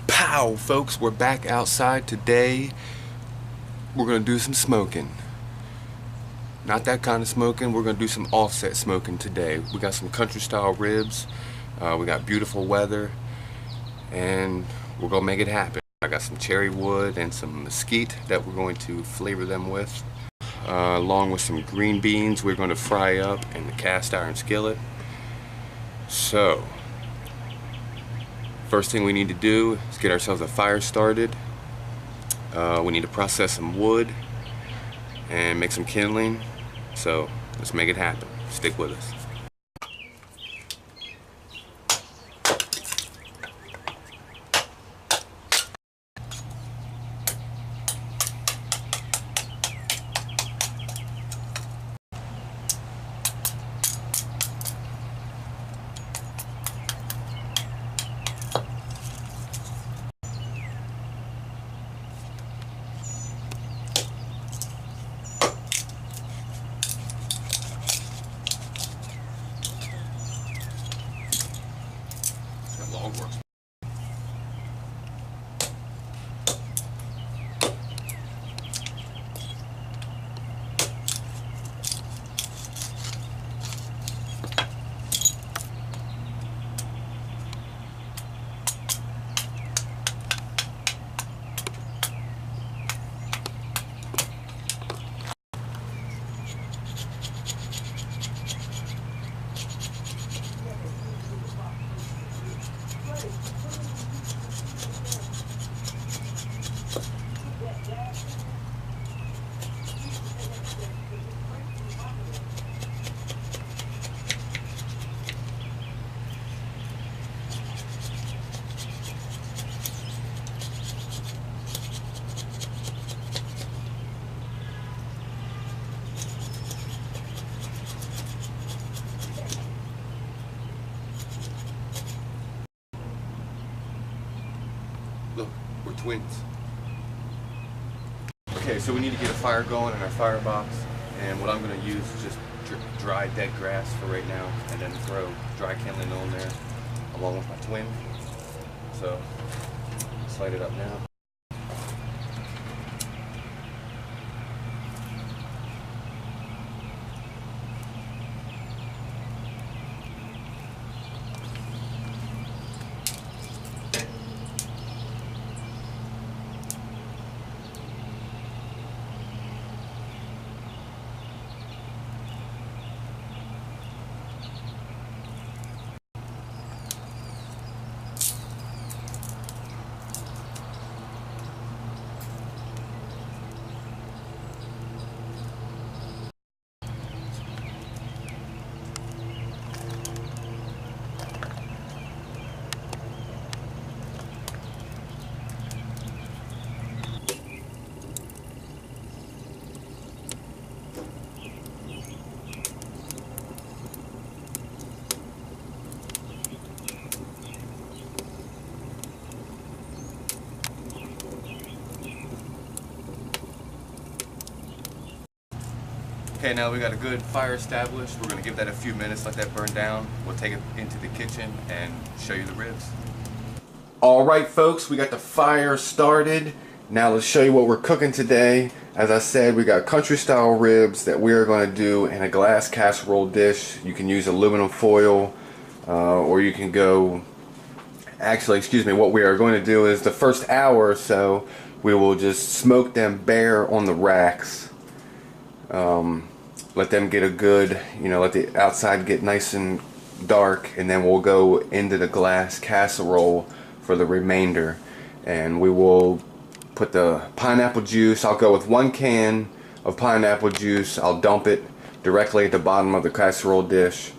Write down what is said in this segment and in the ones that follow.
Pow, folks, we're back outside today. We're gonna do some smoking. Not that kind of smoking, we're gonna do some offset smoking today. We got some country style ribs, we got beautiful weather, and we're gonna make it happen. I got some cherry wood and some mesquite that we're going to flavor them with, along with some green beans we're going to fry up in the cast iron skillet. So, first thing we need to do is get ourselves a fire started. We need to process some wood and make some kindling. So let's make it happen. Stick with us. Log works. Look, we're twins. Okay, so we need to get a fire going in our firebox, and what I'm going to use is just dry dead grass for right now, and then throw dry kindling on there along with my twin. So, let's light it up now. Okay, now we got a good fire established. We're going to give that a few minutes, let that burn down. We'll take it into the kitchen and show you the ribs. Alright folks, we got the fire started. Now let's show you what we're cooking today. As I said, we got country style ribs that we are going to do in a glass casserole dish. You can use aluminum foil, or you can go, actually, excuse me, what we are going to do is the first hour or so, we will just smoke them bare on the racks. Let them get a good, let the outside get nice and dark, and then we'll go into the glass casserole for the remainder. And we will put the pineapple juice. I'll go with 1 can of pineapple juice. I'll dump it directly at the bottom of the casserole dish,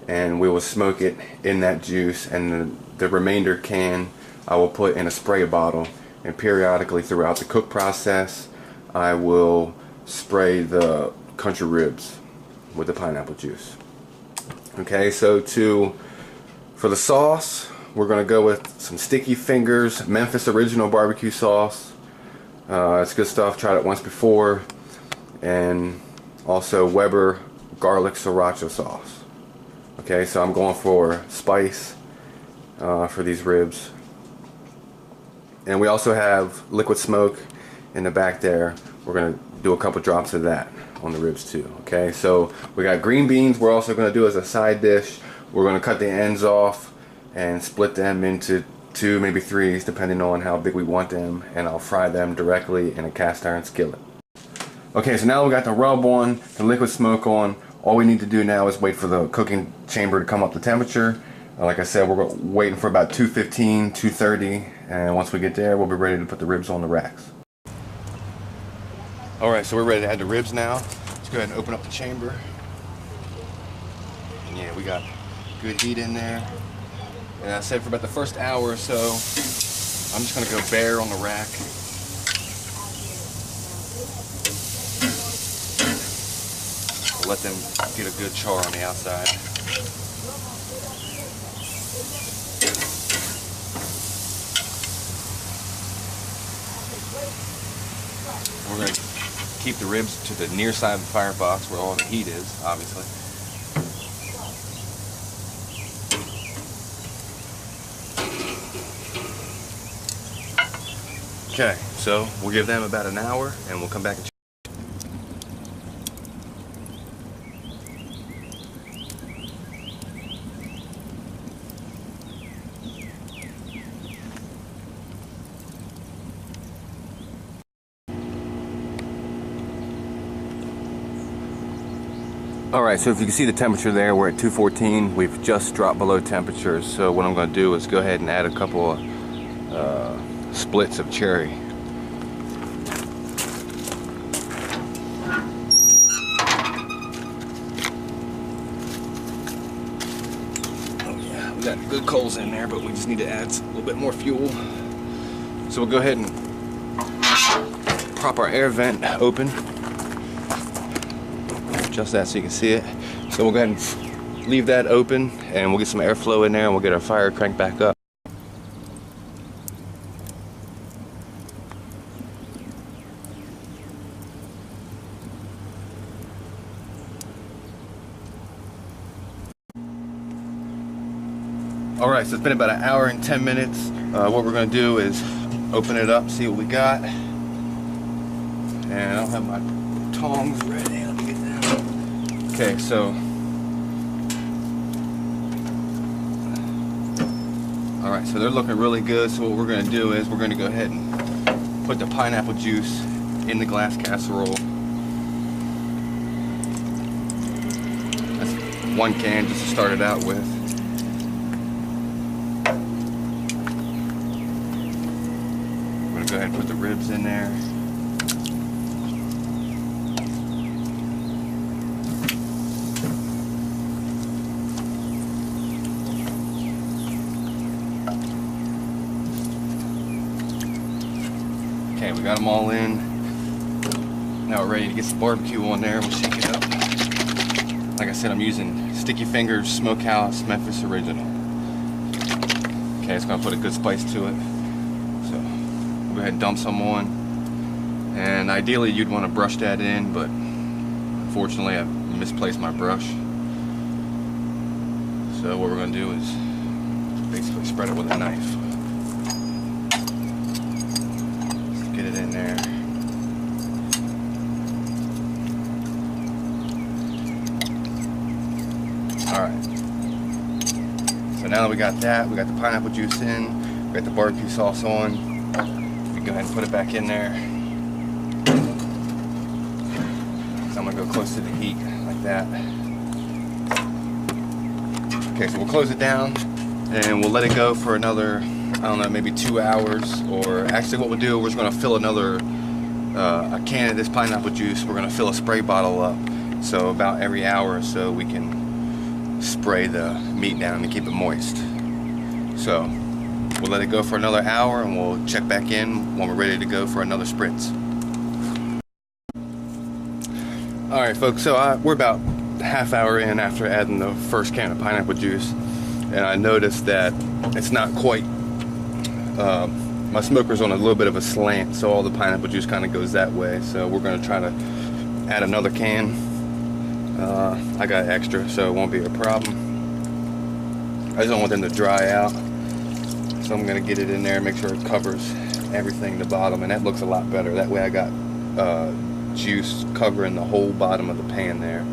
and we will smoke it in that juice. And the remainder can I will put in a spray bottle, and periodically throughout the cook process I will spray the country ribs with the pineapple juice. Okay, so for the sauce, we're going to go with some Sticky Fingers Memphis Original Barbecue Sauce. It's good stuff, tried it once before. And also Weber Garlic Sriracha Sauce. Okay, so I'm going for spice for these ribs. And we also have liquid smoke in the back there. We're gonna do a couple drops of that on the ribs too. Okay, so we got green beans. We're also gonna do as a side dish. We're gonna cut the ends off and split them into 2, maybe 3s, depending on how big we want them, and I'll fry them directly in a cast iron skillet. Okay, so now we got the rub on, the liquid smoke on. All we need to do now is wait for the cooking chamber to come up to temperature. Like I said, we're waiting for about 215, 230, and once we get there, we'll be ready to put the ribs on the racks. Alright, so we're ready to add the ribs now. Let's go ahead and open up the chamber. And yeah, we got good heat in there. And I said for about the first hour or so, I'm just going to go bare on the rack. We'll let them get a good char on the outside. We're going to keep the ribs to the near side of the firebox where all the heat is, obviously. Okay, so we'll give them about an hour and we'll come back and Alright, so if you can see the temperature there, we're at 214. We've just dropped below temperature, so what I'm going to do is go ahead and add a couple of splits of cherry. Oh yeah, we got good coals in there, but we just need to add a little bit more fuel. So we'll go ahead and prop our air vent open. Just that so you can see it. So we'll go ahead and leave that open and we'll get some airflow in there and we'll get our fire cranked back up. Alright, so it's been about an hour and 10 minutes. What we're going to do is open it up, see what we got. And I don't have my tongs ready. Let me get them. Okay, so alright, so they're looking really good. So what we're going to do is we're going to go ahead and put the pineapple juice in the glass casserole. That's 1 can just to start it out with. We're going to go ahead and put the ribs in there. Okay, we got them all in. Now we're ready to get some barbecue on there. We'll shake it up. Like I said, I'm using Sticky Fingers Smokehouse Memphis Original. Okay, it's gonna put a good spice to it. So we'll go ahead and dump some on. And ideally you'd want to brush that in, but unfortunately I've misplaced my brush. So what we're gonna do is basically spread it with a knife. Get it in there. Alright. So now that we got that, we got the pineapple juice in, we got the barbecue sauce on. We can go ahead and put it back in there. So I'm going to go close to the heat like that. Okay, so we'll close it down and we'll let it go for another, I don't know, maybe 2 hours, or actually what we'll do, we're just going to fill another a can of this pineapple juice. We're going to fill a spray bottle up, so about every hour or so we can spray the meat down to keep it moist. So we'll let it go for another hour and we'll check back in when we're ready to go for another spritz. Alright folks, so we're about half hour in after adding the first can of pineapple juice, and I noticed that it's not quite, my smoker's on a little bit of a slant, so all the pineapple juice kind of goes that way. So we're going to try to add another can. I got extra, so it won't be a problem. I just don't want them to dry out, so I'm going to get it in there and make sure it covers everything to the bottom, and that looks a lot better. That way I got juice covering the whole bottom of the pan there.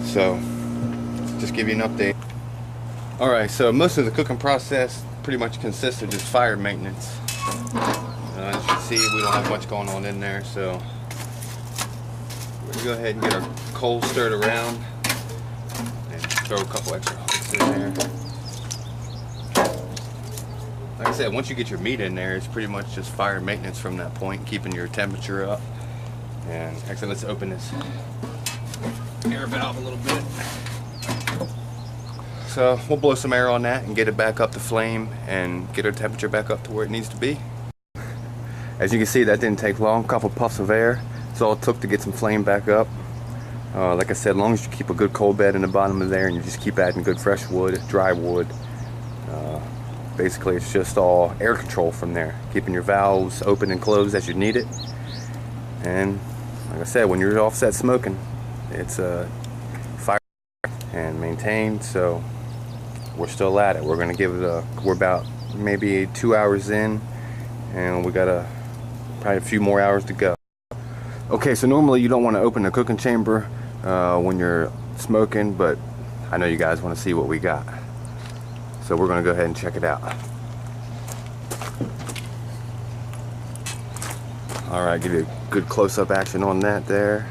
So just give you an update. Alright, so most of the cooking process pretty much consists of just fire maintenance. As you can see, we don't have much going on in there, so we're gonna go ahead and get our coal stirred around and throw a couple extra hooks in there. Like I said, once you get your meat in there, it's pretty much just fire maintenance from that point, keeping your temperature up. And actually, let's open this air valve a little bit. So we'll blow some air on that and get it back up to flame and get our temperature back up to where it needs to be. As you can see, that didn't take long. A couple puffs of air. That's all it took to get some flame back up. Like I said, as long as you keep a good coal bed in the bottom of there and you just keep adding good fresh wood, dry wood, basically it's just all air control from there, keeping your valves open and closed as you need it. And like I said, when you're offset smoking, it's fire and maintained. So we're still at it. We're gonna give it we're about maybe 2 hours in, and we got probably a few more hours to go. Okay, so normally you don't want to open the cooking chamber when you're smoking, but I know you guys want to see what we got. So we're going to go ahead and check it out. Alright, give you a good close-up action on that there.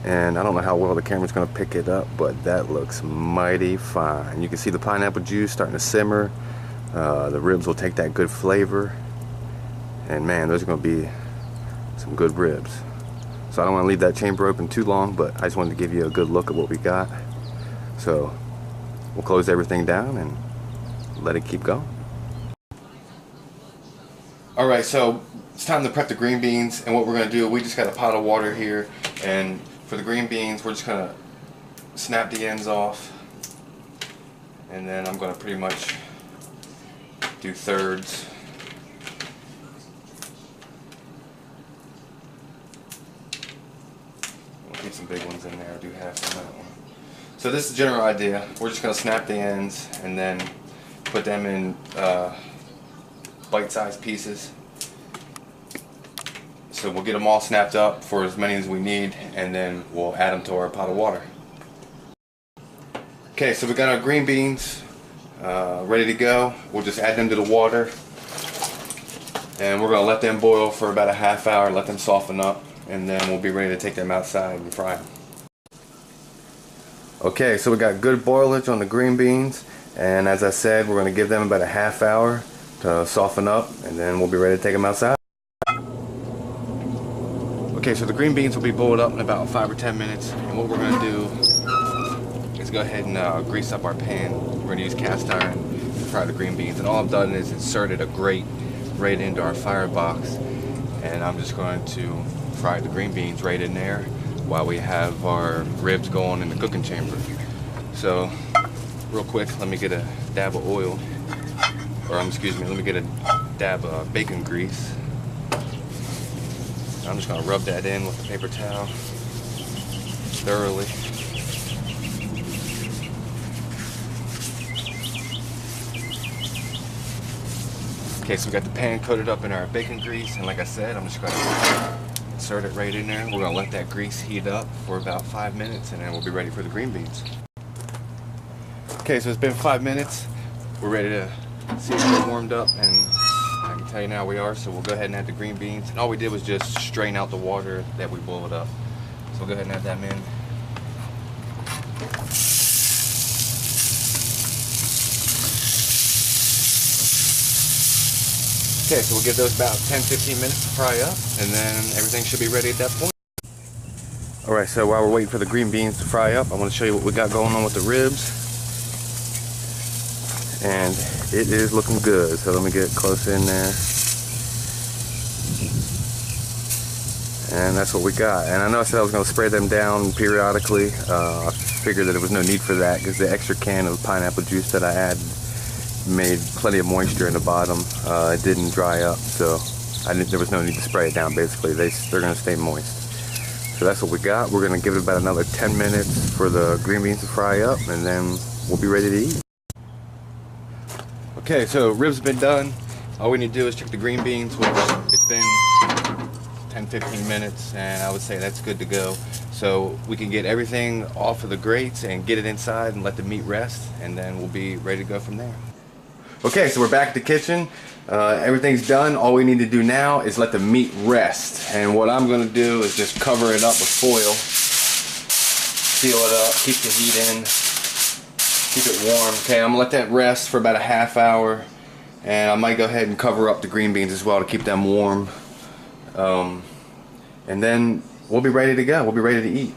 And I don't know how well the camera's going to pick it up, but that looks mighty fine. You can see the pineapple juice starting to simmer. The ribs will take that good flavor. And man, those are going to be some good ribs. So I don't want to leave that chamber open too long, but I just wanted to give you a good look at what we got. So we'll close everything down and let it keep going. Alright, so it's time to prep the green beans, and what we're going to do, we just got a pot of water here, and for the green beans we're just going to snap the ends off, and then I'm going to pretty much do thirds. We'll keep some big ones in there. I do have some of that one. So this is the general idea. We're just going to snap the ends and then put them in bite-sized pieces. So we'll get them all snapped up for as many as we need, and then we'll add them to our pot of water. Okay, so we got our green beans ready to go. We'll just add them to the water, and we're going to let them boil for about a half hour, let them soften up, and then we'll be ready to take them outside and fry them. Okay, so we got good boilage on the green beans, and as I said, we're going to give them about a half hour to soften up, and then we'll be ready to take them outside. Okay, so the green beans will be boiled up in about 5 or 10 minutes, and what we're going to do is go ahead and grease up our pan. We're going to use cast iron to fry the green beans, and all I've done is inserted a grate right into our firebox, and I'm just going to fry the green beans right in there while we have our ribs going in the cooking chamber. So real quick, let me get a dab of oil, or excuse me, let me get a dab of bacon grease. I'm just going to rub that in with the paper towel thoroughly. Okay, so we got the pan coated up in our bacon grease, and like I said, I'm just going to insert it right in there. We're going to let that grease heat up for about 5 minutes, and then we'll be ready for the green beans. Okay, so it's been 5 minutes. We're ready to see if we're warmed up, and I can tell you now we are, so we'll go ahead and add the green beans. And all we did was just strain out the water that we boiled up. So we'll go ahead and add them in. Okay, so we'll give those about 10-15 minutes to fry up, and then everything should be ready at that point. Alright, so while we're waiting for the green beans to fry up, I want to show you what we got going on with the ribs. And it is looking good, so let me get close in there. And that's what we got. And I know I said I was going to spray them down periodically. I figured that there was no need for that because the extra can of pineapple juice that I added made plenty of moisture in the bottom. It didn't dry up, so there was no need to spray it down. Basically, they're going to stay moist. So that's what we got. We're going to give it about another 10 minutes for the green beans to fry up, and then we'll be ready to eat. Okay, so ribs have been done. All we need to do is check the green beans, which it's been 10-15 minutes, and I would say that's good to go. So we can get everything off of the grates and get it inside and let the meat rest, and then we'll be ready to go from there. Okay, so we're back at the kitchen. Everything's done. All we need to do now is let the meat rest. And what I'm going to do is just cover it up with foil, seal it up, keep the heat in, keep it warm. Okay, I'm going to let that rest for about a half hour. And I might go ahead and cover up the green beans as well to keep them warm. And then we'll be ready to go. We'll be ready to eat.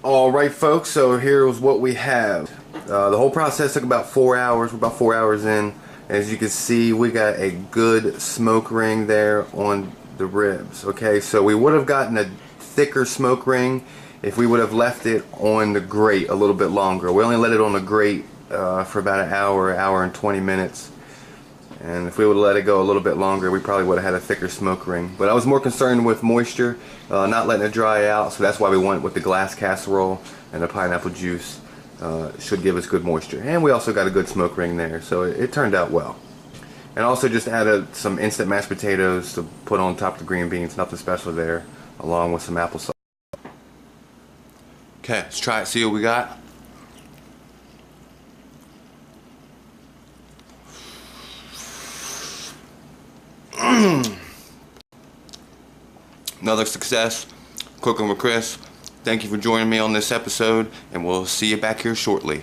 Alright folks, so here's what we have. The whole process took about 4 hours. We're about 4 hours in. As you can see, we got a good smoke ring there on the ribs. Okay, so we would have gotten a thicker smoke ring if we would have left it on the grate a little bit longer. We only let it on the grate for about an hour and 20 minutes. And if we would have let it go a little bit longer, we probably would have had a thicker smoke ring. But I was more concerned with moisture, not letting it dry out, so that's why we went with the glass casserole, and the pineapple juice should give us good moisture. And we also got a good smoke ring there, so it turned out well. And also just added some instant mashed potatoes to put on top of the green beans, nothing special there, along with some applesauce. Okay, let's try it, see what we got. Another success. Cooking with Chris. Thank you for joining me on this episode, and we'll see you back here shortly.